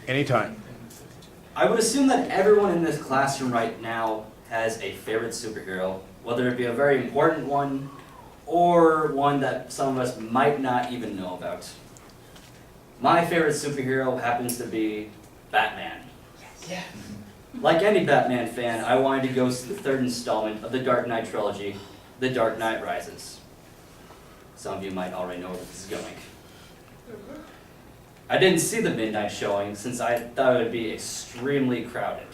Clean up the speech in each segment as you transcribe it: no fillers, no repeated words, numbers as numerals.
Anytime. I would assume that everyone in this classroom right now has a favorite superhero, whether it be a very important one or one that some of us might not even know about. My favorite superhero happens to be Batman. Yeah. Like any Batman fan, I wanted to go see the third installment of the Dark Knight trilogy, The Dark Knight Rises. Some of you might already know where this is going. I didn't see the midnight showing since I thought it would be extremely crowded.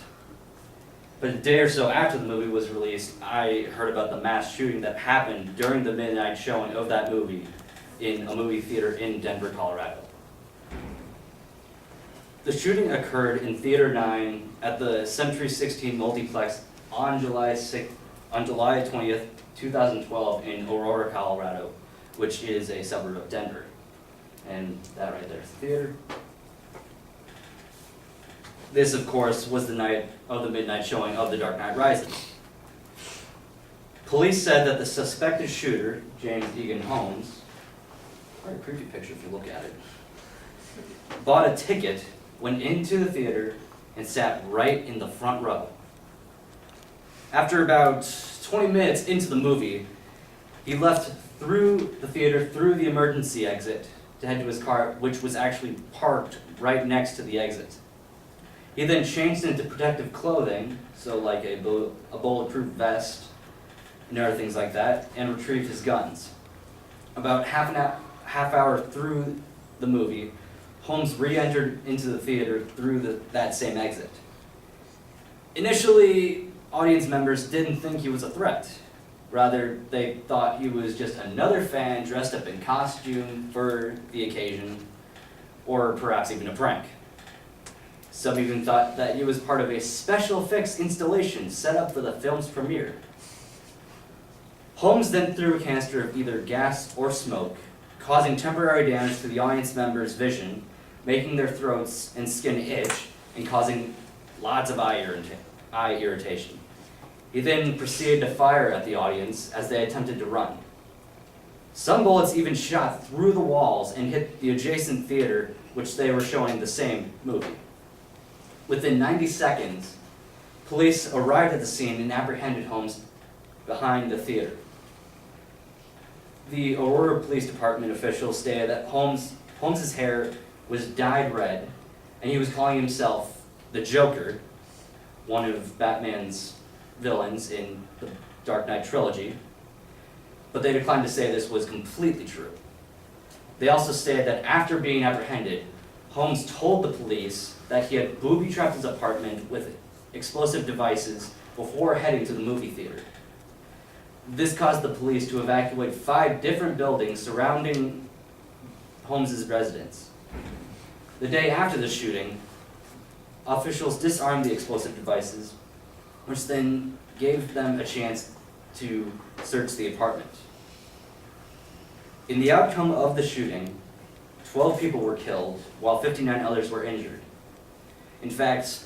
But a day or so after the movie was released, I heard about the mass shooting that happened during the midnight showing of that movie in a movie theater in Denver, Colorado. The shooting occurred in Theater 9 at the Century 16 Multiplex on July 20th, 2012 in Aurora, Colorado, which is a suburb of Denver. And that right there is the theater. This, of course, was the night of the midnight showing of The Dark Knight Rises. Police said that the suspected shooter, James Egan Holmes, quite a creepy picture if you look at it, bought a ticket, went into the theater, and sat right in the front row. After about 20 minutes into the movie, he left through the theater, through the emergency exit, to head to his car, which was actually parked right next to the exit. He then changed into protective clothing, so like a bulletproof vest and other things like that, and retrieved his guns. About half hour through the movie, Holmes re-entered into the theater through that same exit. Initially, audience members didn't think he was a threat. Rather, they thought he was just another fan dressed up in costume for the occasion, or perhaps even a prank. Some even thought that he was part of a special effects installation set up for the film's premiere. Holmes then threw a canister of either gas or smoke, causing temporary damage to the audience members' vision, making their throats and skin itch, and causing lots of eye irritation. He then proceeded to fire at the audience as they attempted to run. Some bullets even shot through the walls and hit the adjacent theater, which they were showing the same movie. Within 90 seconds, police arrived at the scene and apprehended Holmes behind the theater. The Aurora Police Department officials stated that Holmes's hair was dyed red, and he was calling himself the Joker, one of Batman's villains in the Dark Knight trilogy, but they declined to say this was completely true. They also stated that after being apprehended, Holmes told the police that he had booby-trapped his apartment with explosive devices before heading to the movie theater. This caused the police to evacuate 5 different buildings surrounding Holmes's residence. The day after the shooting, officials disarmed the explosive devices, which then gave them a chance to search the apartment. In the outcome of the shooting, 12 people were killed, while 59 others were injured. In fact,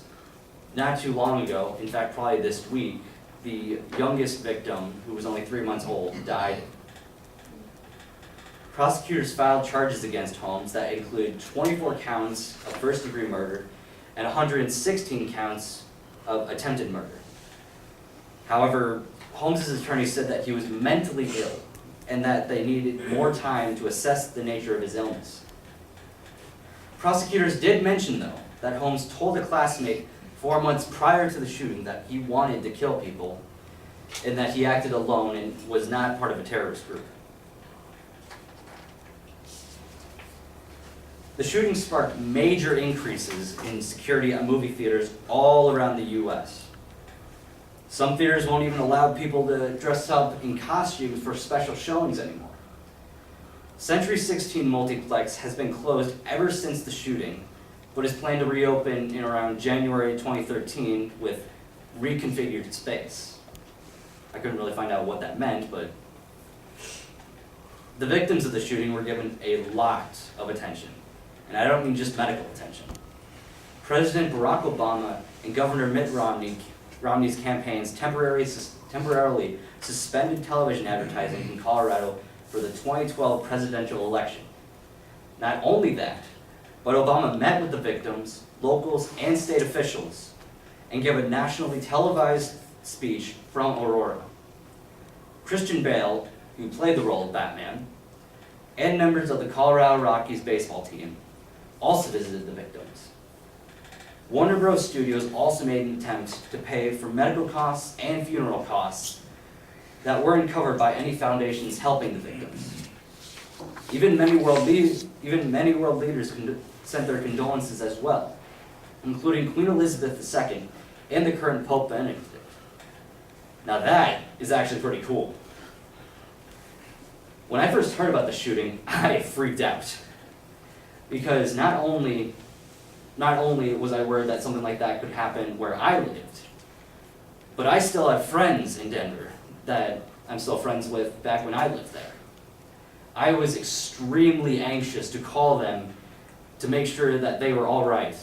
not too long ago, in fact probably this week, the youngest victim, who was only 3 months old, died. Prosecutors filed charges against Holmes that included 24 counts of first-degree murder and 116 counts of attempted murder. However, Holmes's attorney said that he was mentally ill and that they needed more time to assess the nature of his illness. Prosecutors did mention, though, that Holmes told a classmate 4 months prior to the shooting that he wanted to kill people and that he acted alone and was not part of a terrorist group. The shooting sparked major increases in security at movie theaters all around the U.S. Some theaters won't even allow people to dress up in costumes for special showings anymore. Century 16 Multiplex has been closed ever since the shooting, but is planned to reopen in around January 2013 with reconfigured space. I couldn't really find out what that meant, but the victims of the shooting were given a lot of attention, and I don't mean just medical attention. President Barack Obama and Governor Mitt Romney's campaigns temporarily suspended television advertising in Colorado for the 2012 presidential election. Not only that, But Obama met with the victims, locals, and state officials, and gave a nationally televised speech from Aurora. Christian Bale, who played the role of Batman, and members of the Colorado Rockies baseball team also visited the victims. Warner Bros. Studios also made an attempt to pay for medical costs and funeral costs that weren't covered by any foundations helping the victims. Even many world leaders sent their condolences as well, including Queen Elizabeth II and the current Pope Benedict. Now that is actually pretty cool. When I first heard about the shooting, I freaked out. Because not only was I worried that something like that could happen where I lived, but I still have friends in Denver that I'm still friends with back when I lived there. I was extremely anxious to call them to make sure that they were all right.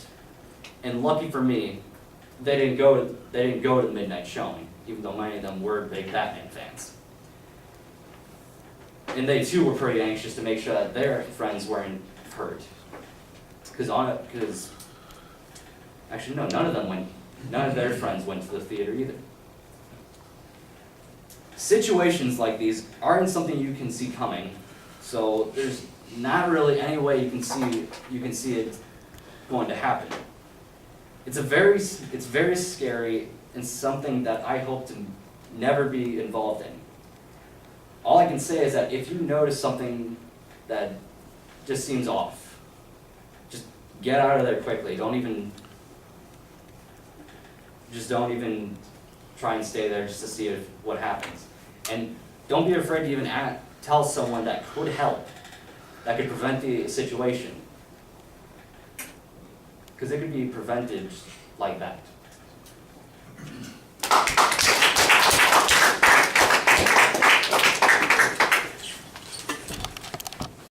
And lucky for me, they didn't go to the midnight showing, even though many of them were big Batman fans. And they too were pretty anxious to make sure that their friends weren't hurt. Because actually no, none of their friends went to the theater either. Situations like these aren't something you can see coming, so there's not really any way you can see it going to happen. It's very scary and something that I hope to never be involved in. All I can say is that if you notice something that just seems off, just get out of there quickly. Don't even try and stay there just to see what happens. And don't be afraid to even tell someone that could help, that could prevent the situation. Because it could be prevented like that.